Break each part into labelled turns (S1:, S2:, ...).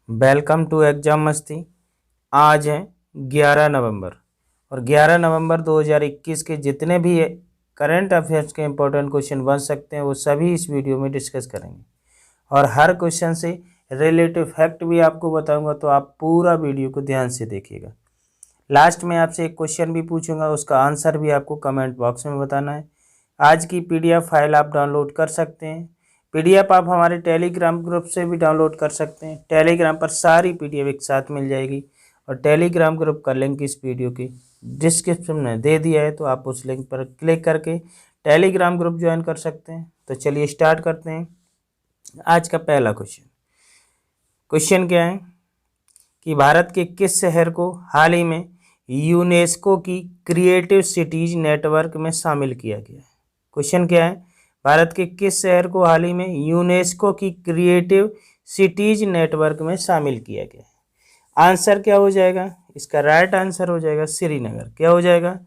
S1: Welcome to exam मस्ती। आज है 11 नवंबर और 11 नवंबर 2021 के जितने भी करंट अफेयर्स के इम्पोर्टेंट क्वेश्चन बन सकते हैं वो सभी इस वीडियो में डिस्कस करेंगे और हर क्वेश्चन से रिलेटिव फैक्ट भी आपको बताऊंगा, तो आप पूरा वीडियो को ध्यान से देखिएगा। लास्ट में आपसे एक क्वेश्चन भी पूछूंगा, उसका आंसर भी आपको कमेंट बॉक्स में बताना है। आज की पीडीएफ फाइल आप डाउनलोड कर सकते हैं। पीडीएफ आप हमारे टेलीग्राम ग्रुप से भी डाउनलोड कर सकते हैं। टेलीग्राम पर सारी पीडीएफ एक साथ मिल जाएगी और टेलीग्राम ग्रुप का लिंक इस वीडियो की डिस्क्रिप्शन में दे दिया है, तो आप उस लिंक पर क्लिक करके टेलीग्राम ग्रुप ज्वाइन कर सकते हैं। तो चलिए स्टार्ट करते हैं। आज का पहला क्वेश्चन क्या है कि भारत के किस शहर को हाल ही में यूनेस्को की क्रिएटिव सिटीज नेटवर्क में शामिल किया गया है? क्वेश्चन क्या है, भारत के किस शहर को हाल ही में यूनेस्को की क्रिएटिव सिटीज नेटवर्क में शामिल किया गया है? आंसर क्या हो जाएगा? इसका राइट आंसर हो जाएगा श्रीनगर। क्या हो जाएगा?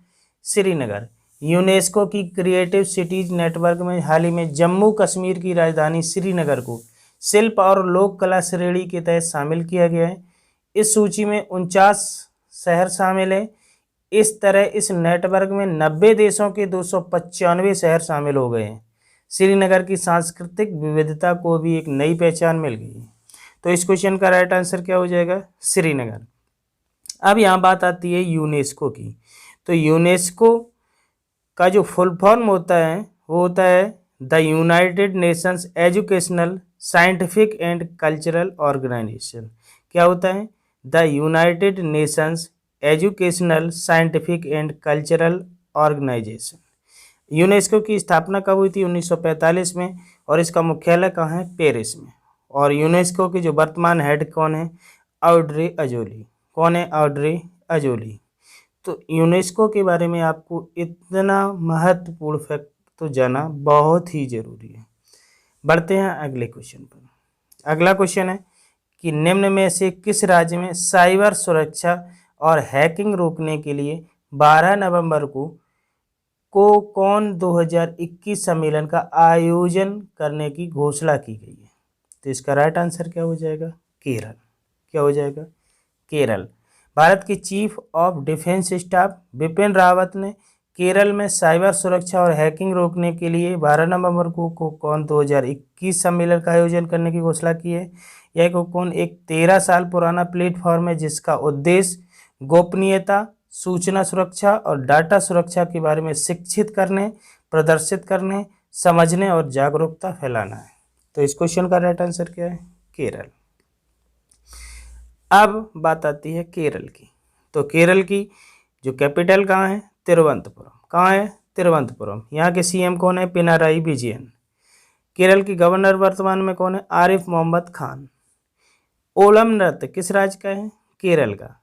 S1: श्रीनगर। यूनेस्को की क्रिएटिव सिटीज नेटवर्क में हाल ही में जम्मू कश्मीर की राजधानी श्रीनगर को शिल्प और लोक कला श्रेणी के तहत शामिल किया गया है। इस सूची में 49 शहर शामिल हैं। इस तरह इस नेटवर्क में 90 देशों के 295 शहर शामिल हो गए हैं। श्रीनगर की सांस्कृतिक विविधता को भी एक नई पहचान मिल गई है। तो इस क्वेश्चन का राइट आंसर क्या हो जाएगा? श्रीनगर। अब यहाँ बात आती है यूनेस्को की। तो यूनेस्को का जो फुल फॉर्म होता है वो होता है the United Nations Educational Scientific and Cultural Organization. क्या होता है? The United Nations Educational Scientific and Cultural Organization. UNESCO की स्थापना कब हुई थी? 1945 में। और इसका मुख्यालय कहाँ है? पेरिस में। और यूनेस्को के जो वर्तमान हेड कौन है? ऑड्रे अजोली। कौन है? ऑड्रे अजोली। तो यूनेस्को के बारे में आपको इतना महत्वपूर्ण फैक्ट तो जाना बहुत ही जरूरी है। बढ़ते हैं अगले क्वेश्चन पर। अगला क्वेश्चन है कि निम्न में से किस राज्य में साइबर सुरक्षा और हैकिंग रोकने के लिए 12 नवंबर को कौन 2021 सम्मेलन का आयोजन करने की घोषणा की गई है? तो इसका राइट आंसर क्या हो जाएगा? केरल। क्या हो जाएगा? केरल। भारत के chief of defence staff Bipin Rawat ने केरल में साइबर सुरक्षा और हैकिंग रोकने के लिए 12 नवंबर को कौन 2021 सम्मेलन का आयोजन करने की घोषणा की है। यह कौन एक 13 साल पुराना प्लेटफॉर्म है जिसका उद्देश्य गोपनीयता, सूचना सुरक्षा और डाटा सुरक्षा के बारे में शिक्षित करने, प्रदर्शित करने, समझने और जागरूकता फैलाना है। तो इस क्वेश्चन का राइट आंसर क्या है? केरल। अब बात आती है केरल की। तो केरल की जो कैपिटल कहाँ है? तिरुवनंतपुरम। कहाँ है? तिरुवनंतपुरम। यहाँ के सीएम कौन है? पिनाराई विजयन। केरल की गवर्नर वर्तमान में कौन है? आरिफ मोहम्मद खान। ओलम नृत्य किस राज्य का है? केरल का।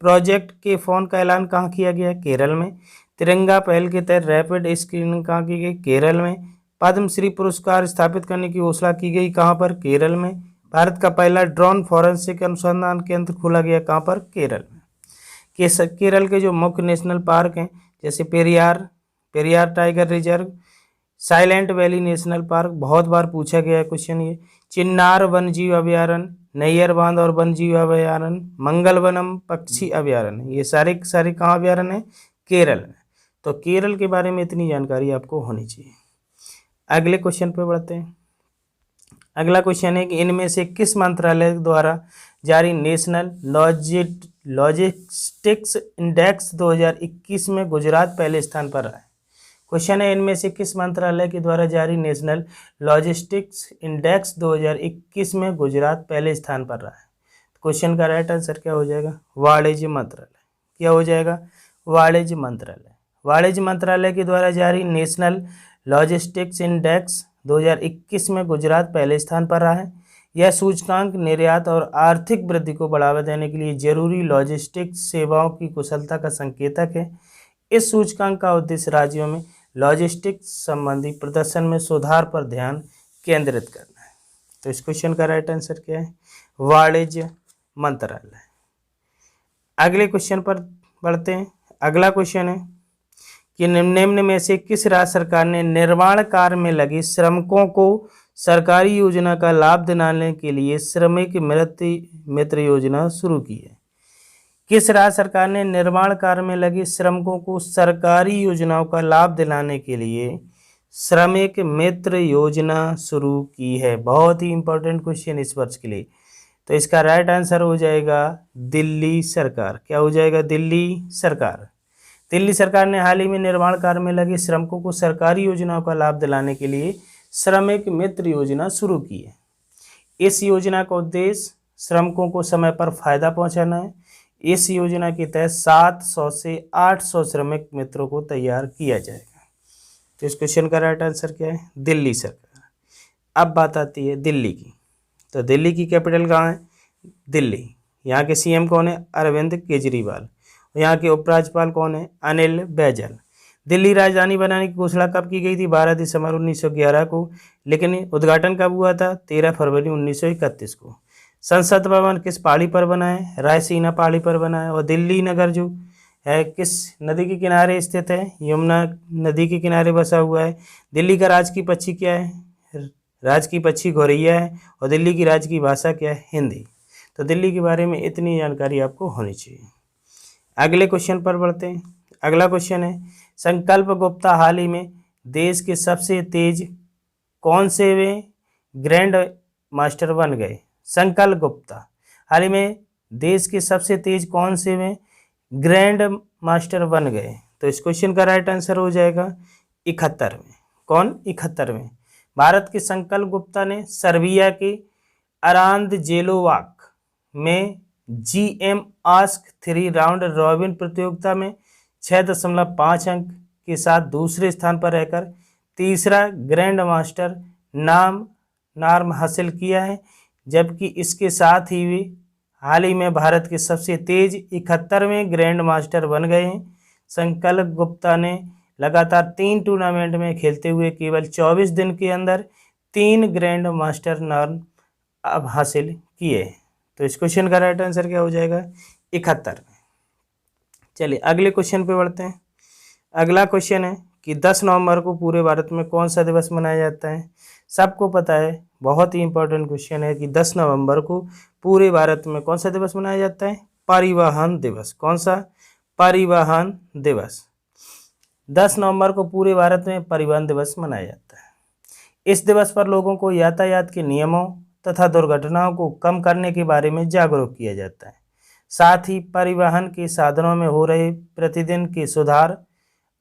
S1: प्रोजेक्ट के फोन का ऐलान कहाँ किया गया? केरल में। तिरंगा पहल के तहत रैपिड स्क्रीनिंग कहाँ की गई? केरल में। पद्मश्री पुरस्कार स्थापित करने की घोषणा की गई कहाँ पर? केरल में। भारत का पहला ड्रोन फॉरेंसिक अनुसंधान केंद्र खोला गया कहाँ पर? केरल में। केरल के जो मुख्य नेशनल पार्क हैं जैसे Periyar tiger reserve, silent valley national park, बहुत बार पूछा गया है क्वेश्चन ये, चिन्नार वन्यजीव अभयारण्य, नैयर बांध और वन्यजीव अभयारण्य, मंगलवनम पक्षी अभयारण्य, ये सारे कहाँ अभयारण्य है? केरल में। तो केरल के बारे में इतनी जानकारी आपको होनी चाहिए। अगले क्वेश्चन पे बढ़ते हैं। अगला क्वेश्चन है कि इनमें से किस मंत्रालय द्वारा जारी नेशनल लॉजिस्टिक्स इंडेक्स 2021 में गुजरात पहले स्थान पर रहा है? क्वेश्चन है इनमें से किस मंत्रालय के द्वारा जारी नेशनल लॉजिस्टिक्स इंडेक्स 2021 में गुजरात पहले स्थान पर रहा है? क्वेश्चन का राइट आंसर क्या हो जाएगा? वाणिज्य मंत्रालय। क्या हो जाएगा? वाणिज्य मंत्रालय। वाणिज्य मंत्रालय के द्वारा जारी नेशनल लॉजिस्टिक्स इंडेक्स 2021 में गुजरात पहले स्थान पर रहा है। यह सूचकांक निर्यात और आर्थिक वृद्धि को बढ़ावा देने के लिए जरूरी लॉजिस्टिक्स सेवाओं की कुशलता का संकेतक है। इस सूचकांक का उद्देश्य राज्यों में लॉजिस्टिक्स संबंधी प्रदर्शन में सुधार पर ध्यान केंद्रित करना है। तो इस क्वेश्चन का राइट आंसर क्या है? वाणिज्य मंत्रालय। अगले क्वेश्चन पर बढ़ते हैं। अगला क्वेश्चन है कि निम्न में से किस राज्य सरकार ने निर्माण कार्य में लगे श्रमिकों को सरकारी योजना का लाभ दिलाने के लिए श्रमिक मित्र योजना शुरू की है? किस राज्य सरकार ने निर्माण कार्य में लगे श्रमिकों को सरकारी योजनाओं का लाभ दिलाने के लिए श्रमिक मित्र योजना शुरू की है? बहुत ही इंपॉर्टेंट क्वेश्चन इस वर्ष के लिए। तो इसका राइट आंसर हो जाएगा दिल्ली सरकार। क्या हो जाएगा? दिल्ली सरकार। दिल्ली सरकार ने हाल ही में निर्माण कार्य में लगे श्रमिकों को सरकारी योजनाओं का लाभ दिलाने के लिए श्रमिक मित्र योजना शुरू की है। इस योजना का उद्देश्य श्रमिकों को समय पर फायदा पहुंचाना है। इस योजना के तहत 700 से 800 श्रमिक मित्रों को तैयार किया जाएगा। तो इस क्वेश्चन का राइट आंसर क्या है? दिल्ली सरकार। अब बात आती है दिल्ली की। तो दिल्ली की कैपिटल कहाँ है? दिल्ली। यहाँ के सीएम कौन है? अरविंद केजरीवाल। यहाँ के उपराज्यपाल कौन है? अनिल बैजल। दिल्ली राजधानी बनाने की घोषणा कब की गई थी? 12 दिसंबर 1911 को। लेकिन उद्घाटन कब हुआ था? 13 फरवरी 1931 को। संसद भवन किस पहाड़ी पर बना है? रायसीना पहाड़ी पर बना है। और दिल्ली नगर जो है किस नदी के किनारे स्थित है? यमुना नदी के किनारे बसा हुआ है। दिल्ली का राजकीय पक्षी क्या है? राजकीय पक्षी गौरैया है। और दिल्ली की राजकीय भाषा क्या है? हिंदी। तो दिल्ली के बारे में इतनी जानकारी आपको होनी चाहिए। अगले क्वेश्चन पर बढ़ते हैं। अगला क्वेश्चन है, संकल्प गुप्ता हाल ही में देश के सबसे तेज कौन से वे ग्रैंड मास्टर बन गए? संकल्प गुप्ता हाल ही में देश के सबसे तेज कौन से वे ग्रैंड मास्टर बन गए? तो इस क्वेश्चन का राइट आंसर हो जाएगा 71वें। कौन? 71वें। भारत के संकल्प गुप्ता ने सर्बिया के अरांदजेलोवाक में GM आस्क 3 राउंड रॉबिन प्रतियोगिता में 6.5 अंक के साथ दूसरे स्थान पर रहकर तीसरा ग्रैंड मास्टर नाम हासिल किया है। जबकि इसके साथ ही वे हाल ही में भारत के सबसे तेज 71वें ग्रैंड मास्टर बन गए हैं। संकल्प गुप्ता ने लगातार 3 टूर्नामेंट में खेलते हुए केवल 24 दिन के अंदर 3 ग्रैंड मास्टर नाम अब हासिल किए। तो इस क्वेश्चन का राइट आंसर क्या हो जाएगा? 71। चलिए अगले क्वेश्चन पे बढ़ते हैं। अगला क्वेश्चन है कि 10 नवंबर को पूरे भारत में कौन सा दिवस मनाया जाता है? सबको पता है, बहुत ही इंपॉर्टेंट क्वेश्चन है कि 10 नवंबर को पूरे भारत में कौन सा दिवस मनाया जाता है? परिवहन दिवस। कौन सा? परिवहन दिवस। 10 नवंबर को पूरे भारत में परिवहन दिवस मनाया जाता है। इस दिवस पर लोगों को यातायात के नियमों तथा दुर्घटनाओं को कम करने के बारे में जागरूक किया जाता है। साथ ही परिवहन के साधनों में हो रहे प्रतिदिन के सुधार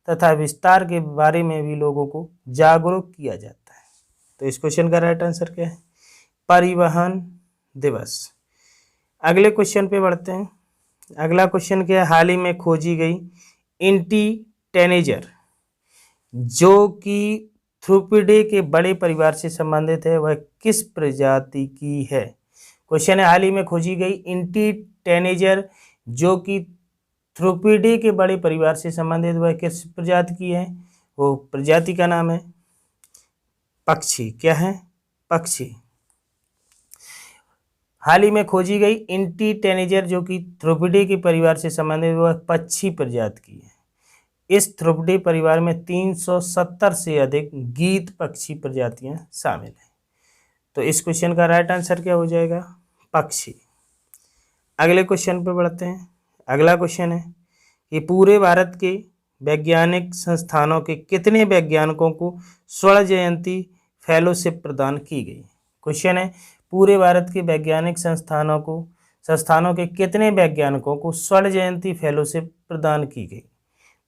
S1: तथा विस्तार के बारे में भी लोगों को जागरूक किया जाता है। तो इस क्वेश्चन का राइट आंसर क्या है? परिवहन दिवस। अगले क्वेश्चन पे बढ़ते हैं। अगला क्वेश्चन क्या है? हाल ही में खोजी गई इंटी टेनेजर जो कि थ्रूपिडे के बड़े परिवार से संबंधित है, वह किस प्रजाति की है? क्वेश्चन है, हाल ही में खोजी गई इंटी टेनेजर जो कि थ्रूपिडे के बड़े परिवार से संबंधित, वह किस प्रजाति की है? वो प्रजाति का नाम है पक्षी। क्या है? पक्षी। हाल ही में खोजी गई इंटी टेनेजर जो कि थ्रूपिडे के परिवार से संबंधित, वह पक्षी प्रजाति की है। इस थ्रूपिडे परिवार में 370 से अधिक गीत पक्षी प्रजातियां शामिल हैं। तो इस क्वेश्चन का राइट आंसर क्या हो जाएगा? पक्षी। अगले क्वेश्चन पर बढ़ते हैं। अगला क्वेश्चन है कि पूरे भारत के वैज्ञानिक संस्थानों के कितने वैज्ञानिकों को स्वर्ण जयंती फेलोशिप प्रदान की गई? क्वेश्चन है, पूरे भारत के वैज्ञानिक संस्थानों के कितने वैज्ञानिकों को स्वर्ण जयंती फेलोशिप प्रदान की गई?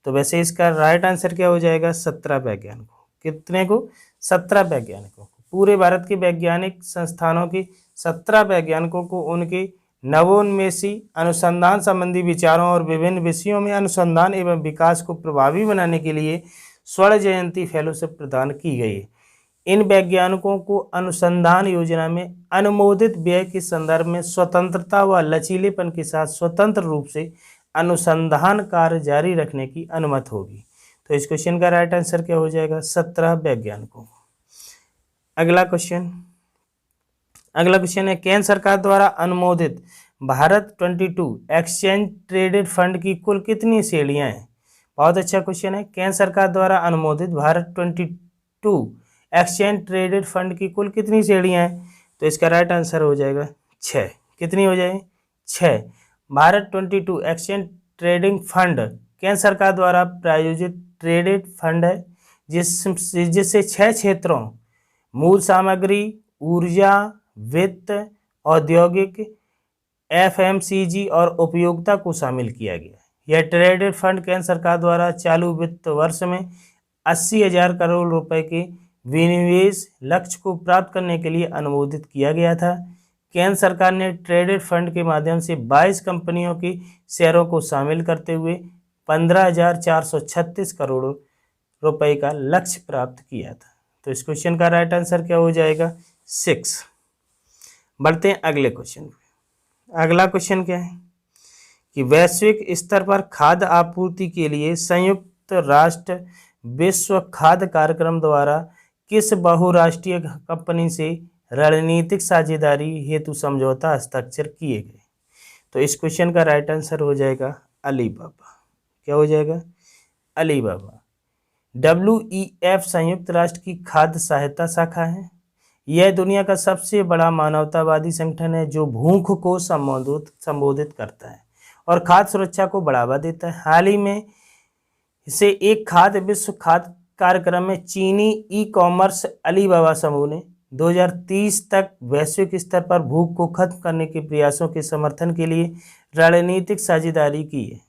S1: तो वैसे इसका राइट आंसर क्या हो जाएगा? 17 वैज्ञानिकों। कितने को? 17 वैज्ञानिकों को। पूरे भारत के वैज्ञानिक संस्थानों के 17 वैज्ञानिकों को उनके नवोन्मेषी अनुसंधान संबंधी विचारों और विभिन्न विषयों में अनुसंधान एवं विकास को प्रभावी बनाने के लिए स्वर्ण जयंती फेलोशिप प्रदान की गई है। इन वैज्ञानिकों को अनुसंधान योजना में अनुमोदित व्यय के संदर्भ में स्वतंत्रता व लचीलेपन के साथ स्वतंत्र रूप से अनुसंधान कार्य जारी रखने की अनुमति होगी। तो इस क्वेश्चन का राइट आंसर क्या हो जाएगा? 17 वैज्ञानिकों। अगला क्वेश्चन है, केंद्र सरकार द्वारा अनुमोदित भारत 22 एक्सचेंज ट्रेडेड फंड की कुल कितनी श्रेणियां हैं? बहुत अच्छा क्वेश्चन है। केंद्र सरकार द्वारा अनुमोदित भारत 22 एक्सचेंज ट्रेडेड फंड की कुल कितनी श्रेणियाँ हैं? तो इसका राइट आंसर हो जाएगा 6। कितनी हो जाएगी? 6। भारत 22 एक्सचेंज ट्रेडिंग फंड केंद्र सरकार द्वारा प्रायोजित ट्रेडेड फंड है जिससे 6 क्षेत्रों मूल सामग्री, ऊर्जा, वित्त, औद्योगिक, FMCG और उपयोगिता को शामिल किया गया। यह ट्रेडेड फंड केंद्र सरकार द्वारा चालू वित्त वर्ष में 80,000 करोड़ रुपए के विनिवेश लक्ष्य को प्राप्त करने के लिए अनुमोदित किया गया था। केंद्र सरकार ने ट्रेडेड फंड के माध्यम से 22 कंपनियों के शेयरों को शामिल करते हुए 15,436 करोड़ रुपए का लक्ष्य प्राप्त किया था। तो इस क्वेश्चन का राइट आंसर क्या हो जाएगा? 6। बढ़ते हैं अगले क्वेश्चन पे। अगला क्वेश्चन क्या है कि वैश्विक स्तर पर खाद्य आपूर्ति के लिए संयुक्त राष्ट्र विश्व खाद्य कार्यक्रम द्वारा किस बहुराष्ट्रीय कंपनी से रणनीतिक साझेदारी हेतु समझौता हस्ताक्षर किए गए? तो इस क्वेश्चन का राइट आंसर हो जाएगा अलीबाबा। क्या हो जाएगा? अलीबाबा। WEF संयुक्त राष्ट्र की खाद्य सहायता शाखा है। यह दुनिया का सबसे बड़ा मानवतावादी संगठन है जो भूख को संबोधित करता है और खाद्य सुरक्षा को बढ़ावा देता है। हाल ही में इसे एक खाद्य विश्व खाद्य कार्यक्रम में चीनी ई-कॉमर्स अलीबाबा समूह ने 2030 तक वैश्विक स्तर पर भूख को खत्म करने के प्रयासों के समर्थन के लिए रणनीतिक साझेदारी की है।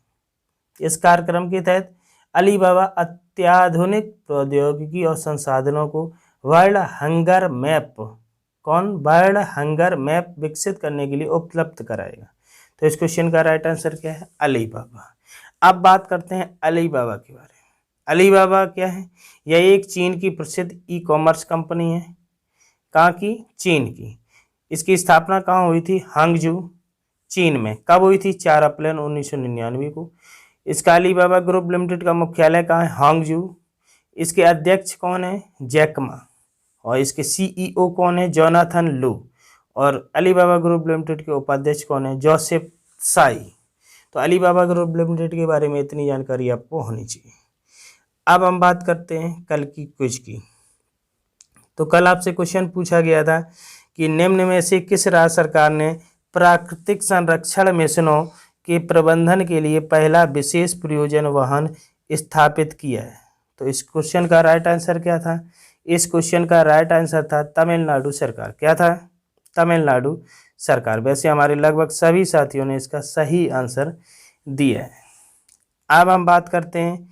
S1: इस कार्यक्रम के तहत अलीबाबा अत्याधुनिक प्रौद्योगिकी और संसाधनों को वर्ल्ड हंगर मैप विकसित करने के लिए उपलब्ध कराएगा। तो इस क्वेश्चन का राइट आंसर क्या है? अलीबाबा। अब बात करते हैं अलीबाबा के बारे में। अलीबाबा क्या है? यह एक चीन की प्रसिद्ध ई-कॉमर्स कंपनी है। कहाँ की? चीन की। इसकी स्थापना कहाँ हुई थी? हांगजू, चीन में। कब हुई थी? 4 अप्रैल 1999 को। इसका अलीबाबा ग्रुप लिमिटेड का मुख्यालय कहाँ है? हांगजू। इसके अध्यक्ष कौन है? Jack Ma. और इसके CEO कौन है? जोनाथन लू। और अलीबाबा ग्रुप लिमिटेड के उपाध्यक्ष कौन है? जोसेफ साई। तो अलीबाबा ग्रुप लिमिटेड के बारे में इतनी जानकारी आपको होनी चाहिए। अब हम बात करते हैं कल की क्विज की। तो कल आपसे क्वेश्चन पूछा गया था कि निम्न में से किस राज्य सरकार ने प्राकृतिक संरक्षण मिशनों के प्रबंधन के लिए पहला विशेष प्रयोजन वाहन स्थापित किया है? तो इस क्वेश्चन का राइट आंसर क्या था? इस क्वेश्चन का राइट आंसर था तमिलनाडु सरकार। क्या था? तमिलनाडु सरकार। वैसे हमारे लगभग सभी साथियों ने इसका सही आंसर दिया है। अब हम बात करते हैं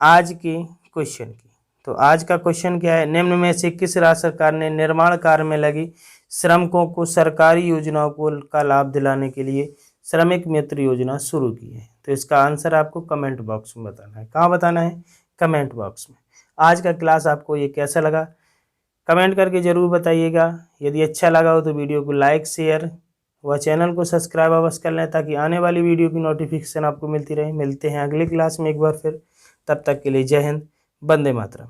S1: आज के क्वेश्चन की। तो आज का क्वेश्चन क्या है? निम्न में से किस राज्य सरकार ने निर्माण कार्य में लगी श्रमिकों को सरकारी योजनाओं का लाभ दिलाने के लिए श्रमिक मित्र योजना शुरू की है? तो इसका आंसर आपको कमेंट बॉक्स में बताना है। कहाँ बताना है? कमेंट बॉक्स में। आज का क्लास आपको ये कैसा लगा कमेंट करके ज़रूर बताइएगा। यदि अच्छा लगा हो तो वीडियो को लाइक, शेयर व चैनल को सब्सक्राइब अवश्य कर लें ताकि आने वाली वीडियो की नोटिफिकेशन आपको मिलती रहे। मिलते हैं अगली क्लास में एक बार फिर। तब तक के लिए जय हिंद, वंदे मातरम।